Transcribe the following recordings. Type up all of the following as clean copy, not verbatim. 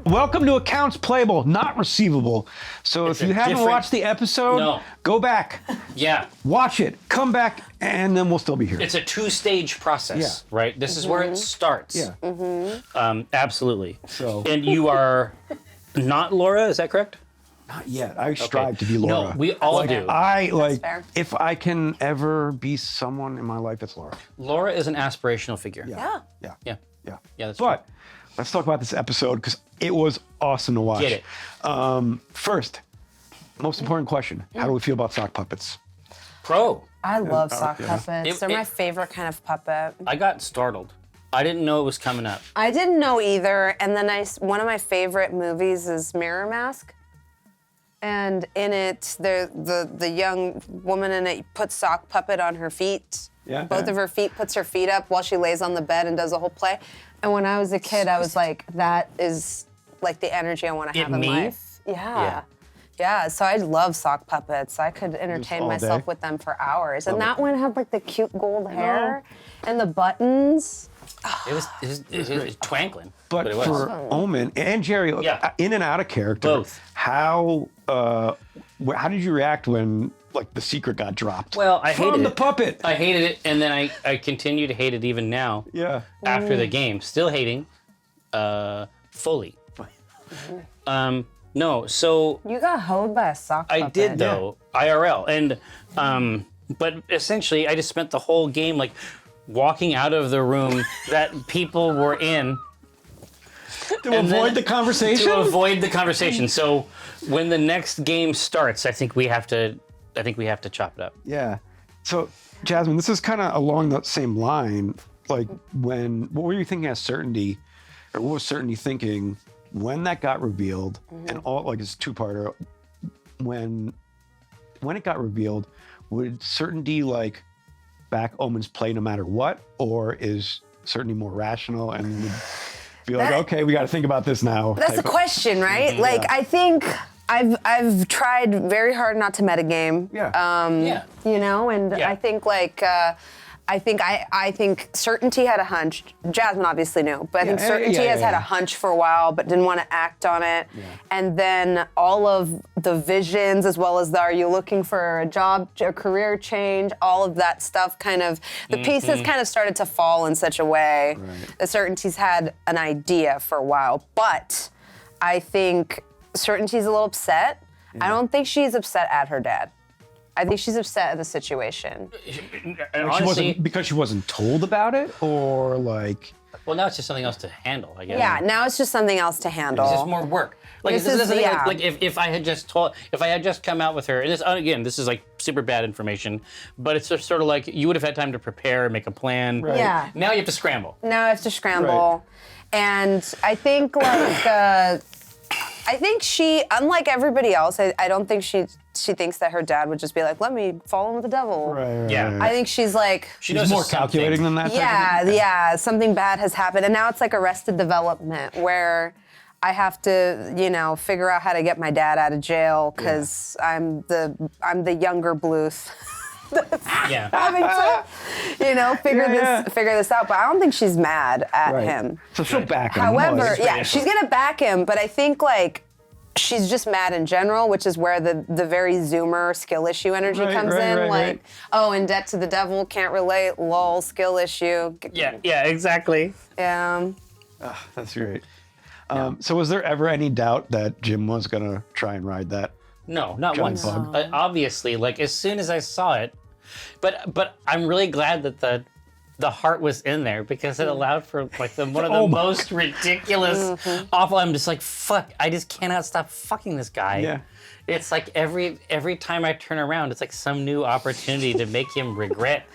Welcome to Accounts Playable, not Receivable. So if you haven't watched the episode, go back. Yeah. Watch it, come back, and then we'll still be here. It's a two-stage process, right? This is where it starts. Yeah. Absolutely. So. And you are not Laura, is that correct? Not yet. I strive to be Laura. No, we all do. fair. If I can ever be someone in my life, it's Laura. Laura is an aspirational figure. Yeah. Yeah. Yeah. Yeah. Yeah, that's But let's talk about this episode because it was awesome to watch. Get it. First, most important question: how do we feel about sock puppets? Pro. I love sock puppets. It- They're my it- favorite kind of puppet. I got startled. I didn't know it was coming up. I didn't know either. And then one of my favorite movies is Mirror Mask. And in it, the young woman in it puts sock puppet on her feet. Yeah. Both of her feet, puts her feet up while she lays on the bed and does a whole play. And when I was a kid, I was like, that is like the energy I want to have in me? life. Yeah. Yeah, so I love sock puppets. I could entertain all myself day. with them for hours. And that one had like the cute gold hair and the buttons. It was twankling. But it was. for Omen and Jerry, Yeah. in and out of character, Both. how did you react when like the secret got dropped? Well, I hated from the it. puppet. I hated it, and then I continue to hate it even now. Yeah. After the game, still hating, fully. No, so You got hoed by a sock I puppet. did though, IRL, and but essentially I just spent the whole game like walking out of the room that people were in To and avoid then- the conversation. to avoid the conversation. So when the next game starts, I think we have to chop it up. Yeah. So, Jasmine, this is kind of along the same line. Like, what were you thinking as Certainty, or what was Certainty thinking when that got revealed? And all, like, it's two-parter. When it got revealed, would Certainty, like, back Omen's play no matter what? Or is Certainty more rational and would be like, okay, we got to think about this now? That's the type of- question, right? Like, I think I've tried very hard not to metagame. Yeah. You know, and Yeah. I think like I think Certainty had a hunch. Jasmine obviously knew, but I think Certainty has had a hunch for a while, but didn't want to act on it. Yeah. And then all of the visions, as well as the are you looking for a job, a career change, all of that stuff, kind of the pieces kind of started to fall in such a way that Certainty's had an idea for a while. But I think Certainty's a little upset. I don't think she's upset at her dad. I think she's upset at the situation. And Like, honestly, because she wasn't told about it, or like. well, now it's just something else to handle, I guess. Yeah, now it's just something else to handle. It's just more work. Like This this, is- is the thing, yeah. like if I had just come out with her, and this again, this is like super bad information, but it's just sort of like you would have had time to prepare, make a plan. Right. Yeah. Now you have to scramble. Now I have to scramble. And I think like I think she, unlike everybody else, I don't think she thinks that her dad would just be like, let me fall in with the devil. Right, Yeah. I think she's like, She She's knows more there's something. calculating than that. type of yeah, thing? yeah, something bad has happened. And now it's like Arrested Development where I have to, figure out how to get my dad out of jail because I'm the younger Bluth. Yeah. Having to, figure this out. But I don't think she's mad at Right. him. So she'll back him. However, Like, yeah, she's gonna back him, but I think like she's just mad in general, which is where the very Zoomer skill issue energy Right, comes right, in. right, like, right. oh, in debt to the devil, can't relate, lol, skill issue. Yeah, exactly. Yeah. That's great. So was there ever any doubt that Jim was gonna try and ride that? No, not John once. Bug. Obviously, like as soon as I saw it, but I'm really glad that the heart was in there because it allowed for like one of the Oh my most ridiculous, awful. I'm just like fuck. I just cannot stop fucking this guy. Yeah. It's like every time I turn around, it's like some new opportunity to make him regret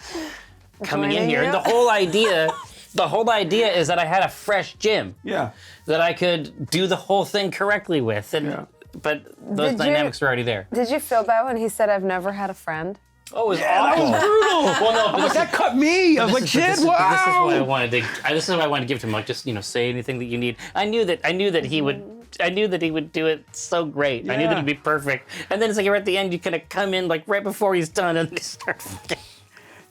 coming in Joining here. you? And the whole idea is that I had a fresh Jim Yeah. that I could do the whole thing correctly with, and Yeah. but those Did you- dynamics were already there. Did you feel bad when he said, "I've never had a friend"? Oh, it was That awful. was brutal. Well, no, but Like, that cut me. I was like, shit, this is wow. what I wanted to. This is what I wanted to give to him. Like, just say anything that you need. I knew that he would. I knew that he would do it so great. I knew that Yeah. it'd be perfect. And then it's like you're at the end. You kind of come in like right before he's done, and they start.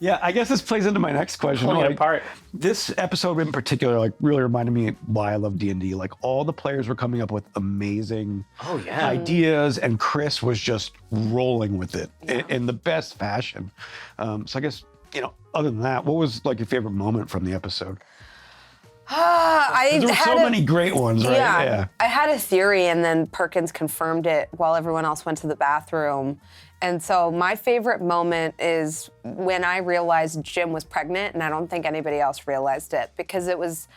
Yeah, I guess this plays into my next question. Pulling it Like, apart. this episode in particular, like, really reminded me why I love D&D. Like, all the players were coming up with amazing Oh, yeah. ideas, and Chris was just rolling with it in the best fashion. So I guess, other than that, what was like your favorite moment from the episode? I There were had so a- many great ones, right? Yeah. I had a theory, and then Perkins confirmed it while everyone else went to the bathroom. And so my favorite moment is when I realized Jim was pregnant, and I don't think anybody else realized it, because I was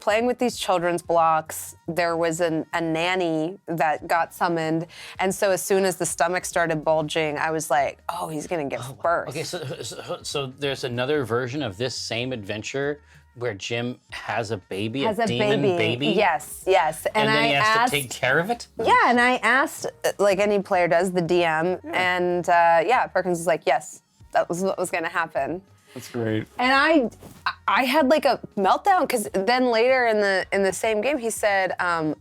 playing with these children's blocks. There was a nanny that got summoned, and so as soon as the stomach started bulging, I was like, oh, he's gonna give birth. Okay, so there's another version of this same adventure where Jim has a baby, Has a demon baby. Yes. And then I he has asked, to take care of it? Yeah, and I asked, like any player does, the DM, and Perkins was like, yes, that was what was gonna happen. That's great. And I had like a meltdown, because then later in the same game, he said, I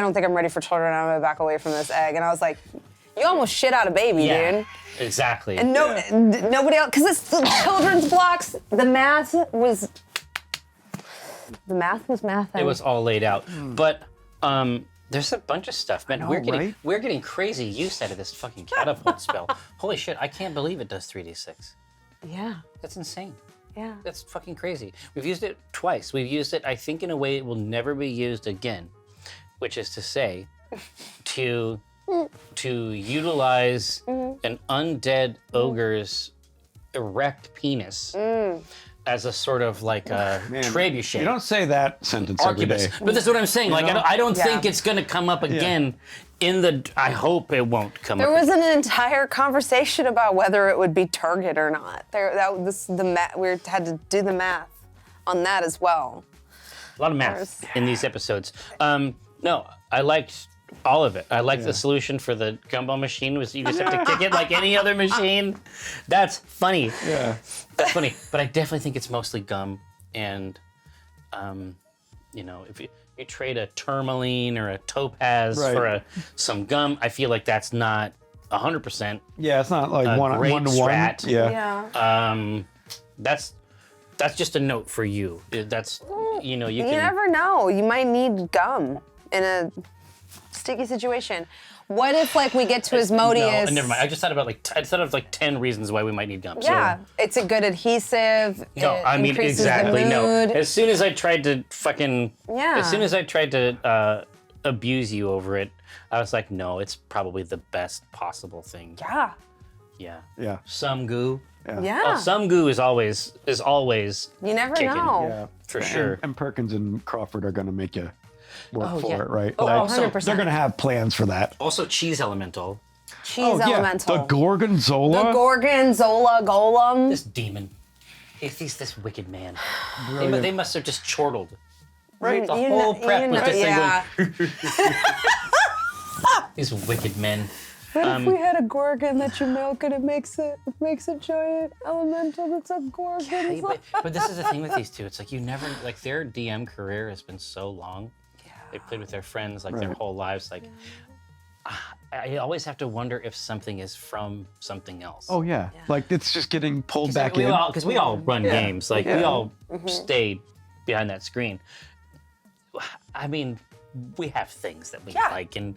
don't think I'm ready for children, I'm gonna back away from this egg. And I was like, you almost shit out a baby, dude. Exactly. And nobody else, because it's the children's blocks, the math was math. It was all laid out. But there's a bunch of stuff, man. know, we're right? getting crazy use out of this fucking catapult spell. Holy shit, I can't believe it does 3d6. Yeah, That's insane. yeah. That's fucking crazy. We've used it twice. We've used it, I think, in a way it will never be used again, which is to say, to utilize an undead ogre's erect penis as a sort of like a Man, trebuchet. You don't say that sentence every day. Arquebus. But that's what I'm saying. Like, know? I don't Yeah. think it's going to come up again in the. I hope it won't come There up. was an entire conversation about whether it would be target or not. We had to do the math on that as well. A lot of math in these episodes. No, I liked all of it. I liked the solution for the gumball machine was you just have to kick it like any other machine. That's funny. Yeah. That's funny. But I definitely think it's mostly gum. And, if you trade a tourmaline or a topaz Right. for some gum, I feel like that's not 100%. Yeah, it's not like one great to one. strat. Yeah. That's just a note for you. That's, you can. You never know. You might need gum in a sticky situation. What if, like, we get to Asmodeus? No, never mind. I just thought about I thought of like 10 reasons why we might need gum. Yeah, it's a good adhesive. No, it I mean increases exactly. The No. mood. As soon as I tried to fucking. Yeah. As soon as I tried to abuse you over it, I was like, no, it's probably the best possible thing. Yeah. Yeah. Yeah. Some goo. Yeah. Oh, some goo is always You never kicking. know. Yeah. for sure. And Perkins and Crawford are going to make you work Oh, for yeah. it, right? Oh, Like, 100%. they're going to have plans for that. Also, cheese elemental. Cheese elemental. The Gorgonzola. The Gorgonzola golem. This demon. He's this wicked man. They must have just chortled. right? The whole prep was just yeah. These wicked men. What if we had a Gorgon that you milk and it makes a giant elemental that's a Gorgon? Hey, but this is the thing with these two. It's like you never like their DM career has been so long. They played with their friends like their Right. whole lives. Like I always have to wonder if something is from something else. Oh yeah. Like it's just getting pulled back in. Because we all run games. Like we Yeah. all stay behind that screen. I mean, we have things that we like, and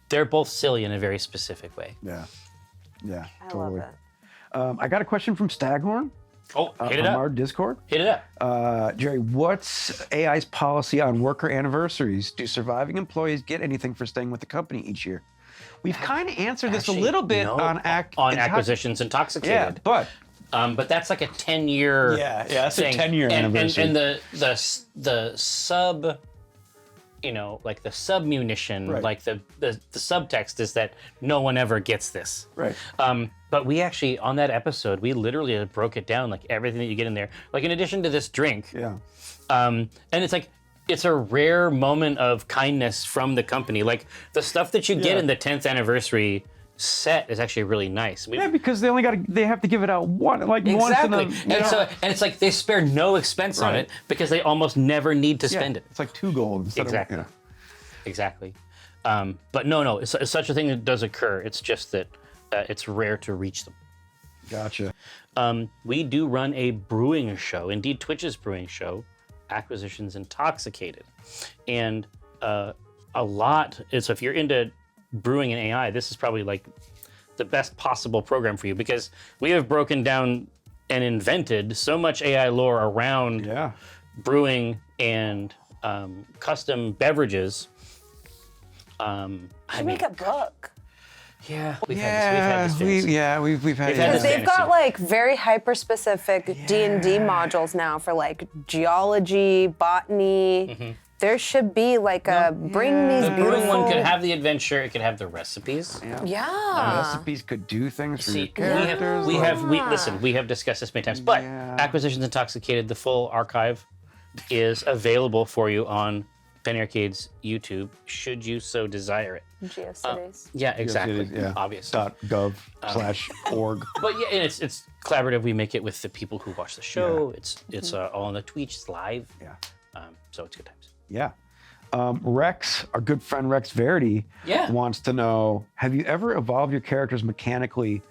they're both silly in a very specific way. Yeah. Yeah. I Totally. love it. I got a question from Staghorn Oh, hit it from up. our Discord. Hit it up. Jerry, what's AI's policy on worker anniversaries? Do surviving employees get anything for staying with the company each year? We've kind of answered this a Actually, little bit no, on acquisitions intoxicated. Yeah, but But that's like a 10-year that's thing. a 10-year anniversary. And the sub, like the sub munition, Right. like the subtext is that no one ever gets this. Right. But we actually, on that episode, we literally broke it down, like everything that you get in there. Like in addition to this drink, yeah. and it's like, it's a rare moment of kindness from the company. Like the stuff that you get Yeah. in the 10th anniversary set is actually really nice. Yeah, because they have to give it out once in Exactly. a, And it's like they spare no expense on Right. it because they almost never need to spend it. It's like 2 gold instead Exactly. of Exactly. But no, it's such a thing that does occur. It's just that it's rare to reach them. Gotcha. We do run a brewing show, indeed Twitch's brewing show, Acquisitions Intoxicated. And so if you're into brewing and AI, this is probably like the best possible program for you, because we have broken down and invented so much AI lore around brewing and custom beverages. Make a book. Yeah, we've had this phase. we've had Because they've got fantasy. like very hyper-specific D&D modules now for like geology, botany. There should be like bring these The beautiful. brewing one could have the adventure, it could have the recipes. Yeah. recipes could do things for your See, characters. we have discussed this many times, but Acquisitions Intoxicated, the full archive is available for you on Penny Arcade's YouTube, should you so desire it. GeoCities. Yeah, exactly. Yeah. Obviously. .gov/org. But yeah, and it's collaborative. We make it with the people who watch the show. It's all on the Twitch. It's live. Yeah. So it's good times. Yeah. Rex, our good friend Rex Verity, wants to know, have you ever evolved your characters mechanically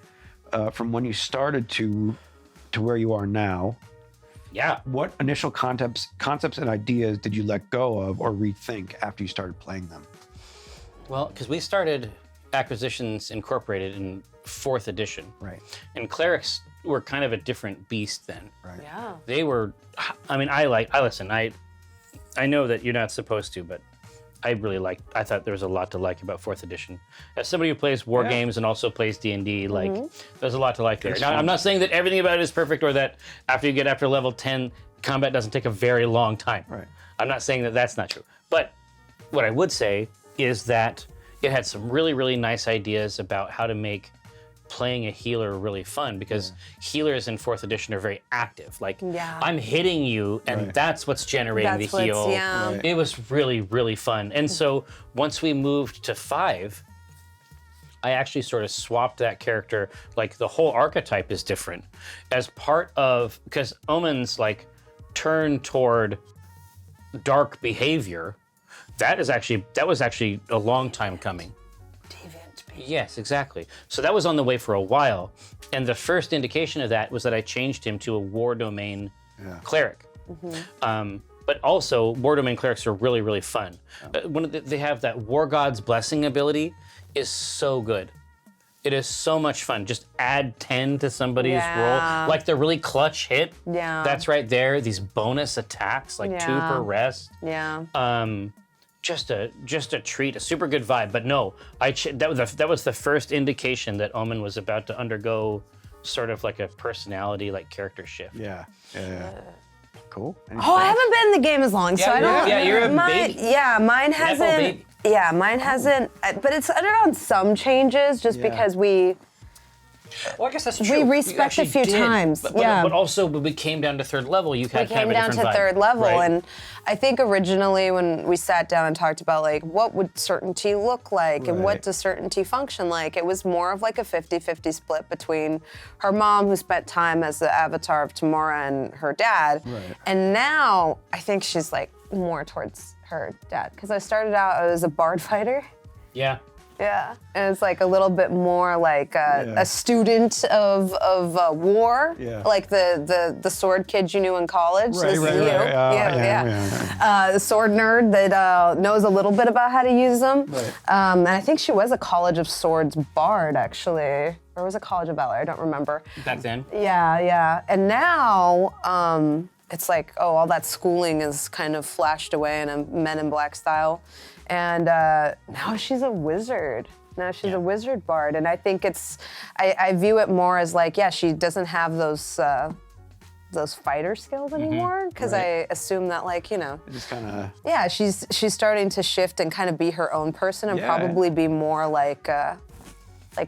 from when you started to where you are now? Yeah. What initial concepts and ideas did you let go of or rethink after you started playing them? Well, because we started Acquisitions Incorporated in 4th edition. Right. And clerics were kind of a different beast then. Right. Yeah. They were, I mean, I listen, I know that you're not supposed to, but I thought there was a lot to like about 4th edition. As somebody who plays war games and also plays D&D, like, there's a lot to like there. Now, I'm not saying that everything about it is perfect or that after level 10, combat doesn't take a very long time. Right. I'm not saying that that's not true. But what I would say is that it had some really, really nice ideas about how to make playing a healer really fun, because healers in 4th edition are very active. Like, I'm hitting you, and that's what's generating the heal. Right. It was really, really fun. And so once we moved to 5, I actually sort of swapped that character. Like, the whole archetype is different as part of, because Omen's like turn toward dark behavior. That was actually a long time coming. Yes, exactly. So that was on the way for a while. And the first indication of that was that I changed him to a war domain cleric. But also, war domain clerics are really, really fun. They have that War God's Blessing ability is so good. It is so much fun. Just add 10 to somebody's roll. Like the really clutch hit. Yeah. That's right there. These bonus attacks, like 2 per rest. Yeah. Just a treat, a super good vibe. But no, that was the first indication that Omen was about to undergo sort of like a personality, like character shift. Yeah. Cool. Oh, I haven't been in the game as long, so I don't. Yeah, you're a baby. Yeah, mine Apple hasn't. baby. Yeah, mine hasn't. But it's undergone some changes just because we. Well, I guess that's We true. respec a few times, But yeah. But also, when we came down to 3rd level, you had We kind came of a down to different vibe, 3rd level, right? and I think originally when we sat down and talked about like what would certainty look like and what Right. does certainty function like, it was more of like a 50-50 split between her mom, who spent time as the avatar of Tamora, and her dad. Right. And now I think she's like more towards her dad, because I started out as a bard fighter. Yeah. Yeah, and it's like a little bit more like a student of war, like the sword kid you knew in college. Right, This is right, you. right. Yeah. The sword nerd that knows a little bit about how to use them. Right. And I think she was a College of Swords bard, actually, or was it College of Valor? I don't remember. Back then. Yeah. And now it's like, all that schooling is kind of flashed away in a Men in Black style. And now she's a wizard. Now she's a wizard bard. And I think I view it more as like, she doesn't have those fighter skills anymore. Because I assume that, like, Just kind of. yeah, she's starting to shift and kind of be her own person and Yeah. probably be more like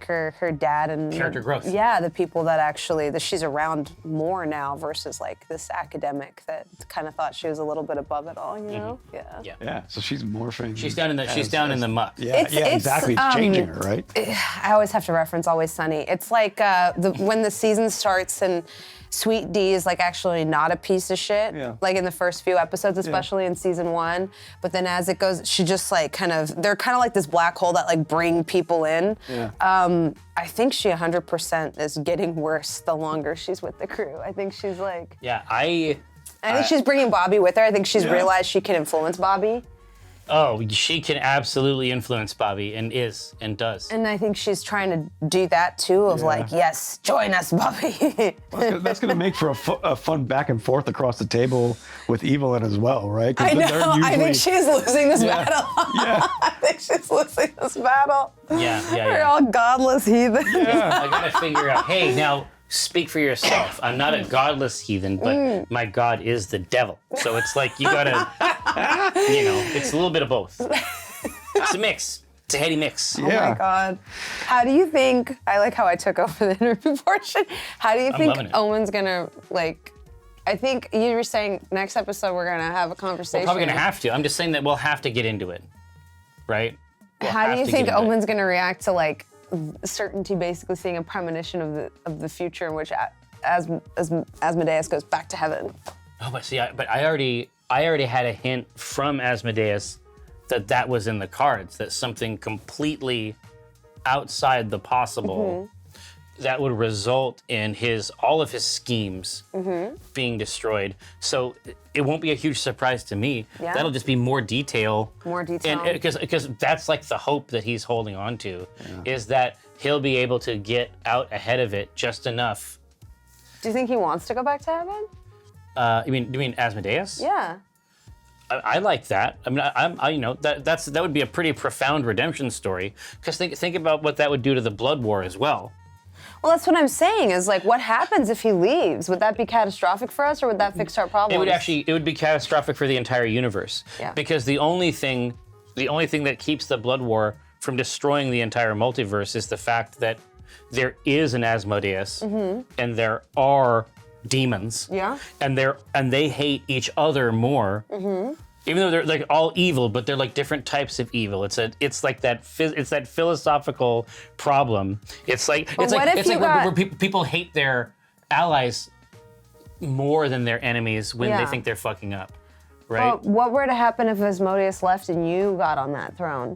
her dad and Character growth. Yeah, the people that she's around more now versus like this academic that kind of thought she was a little bit above it all, you know? Yeah. Yeah. So she's morphing. She's down in the muck. Yeah. It's- Exactly. It's changing her, right? I always have to reference Always Sunny. It's like when the season starts and Sweet D is like actually not a piece of shit. Yeah. Like in the first few episodes, especially in season 1. But then as it goes, she just like they're kind of like this black hole that like bring people in. Yeah. I think she 100% is getting worse the longer she's with the crew. I think she's like, Yeah, I think she's bringing Bobby with her. I think she's Yeah. realized she can influence Bobby. Oh, she can absolutely influence Bobby and does. And I think she's trying to do that too, of like, yes, join us, Bobby. That's going to make for a fun back and forth across the table with Evelyn as well, right? 'Cause I they're know. I think she's losing this battle. Yeah. I think she's losing this battle. Yeah. They're all godless heathens. I gotta figure out. Hey, now speak for yourself. I'm not a godless heathen, but my god is the devil. So it's like you gotta, it's a little bit of both. It's a mix. It's a heady mix. Oh my God. How do you think, I like how I took over the interview portion. How do you think loving it. Owen's gonna, like, I think you were saying next episode we're gonna have a conversation. We're probably gonna have to. I'm just saying that we'll have to get into it, right? We'll How do have you to think get into it. Owen's gonna react to like certainty basically seeing a premonition of the future in which Asmodeus goes back to heaven? Oh, but see, I already had a hint from Asmodeus that was in the cards, that something completely outside the possible that would result in all of his schemes being destroyed. So it won't be a huge surprise to me. Yeah. That'll just be more detail. More detail. And because that's like the hope that he's holding on to, is that he'll be able to get out ahead of it just enough. Do you think he wants to go back to heaven? You mean Asmodeus? Yeah. I like that. I mean, that would be a pretty profound redemption story. Because think about what that would do to the Blood War as well. Well, that's what I'm saying is like, what happens if he leaves? Would that be catastrophic for us or would that fix our problems? It would be catastrophic for the entire universe. Yeah. Because the only thing that keeps the Blood War from destroying the entire multiverse is the fact that there is an Asmodeus and there are demons. Yeah. And they hate each other more. Even though they're like all evil, but they're like different types of evil. It's that philosophical problem. It's like where people hate their allies more than their enemies when they think they're fucking up, right? Well, what were to happen if Asmodeus left and you got on that throne?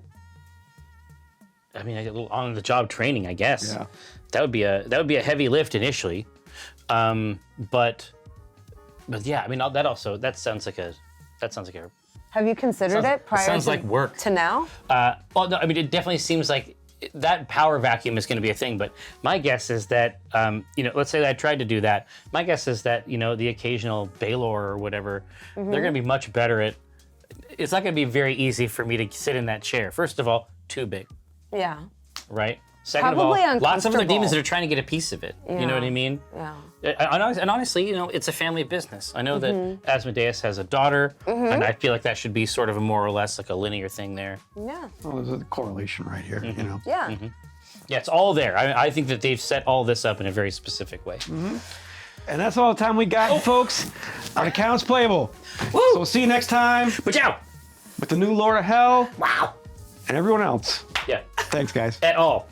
I mean, I get a little on-the-job training, I guess. Yeah. That would be a heavy lift initially, but yeah, I mean that sounds like a. Have you considered it prior sounds like work. to now? Well, no, I mean, it definitely seems like that power vacuum is going to be a thing. But my guess is that, let's say that I tried to do that. My guess is that, the occasional Baelor or whatever, they're going to be much better at. It's not going to be very easy for me to sit in that chair. First of all, too big, Yeah. right? Second Probably of all, lots of other uncomfortable. demons that are trying to get a piece of it. You know what I mean? Yeah. And honestly, it's a family business. I know that Asmodeus has a daughter, and I feel like that should be sort of a more or less like a linear thing there. Yeah. Well, there's a correlation right here, Yeah. Yeah, it's all there. I think that they've set all this up in a very specific way. And that's all the time we got, folks, on Accounts Playable. So we'll see you next time Watch out! with the new Lord of Hell Wow. and everyone else. Yeah, Thanks, guys. at all.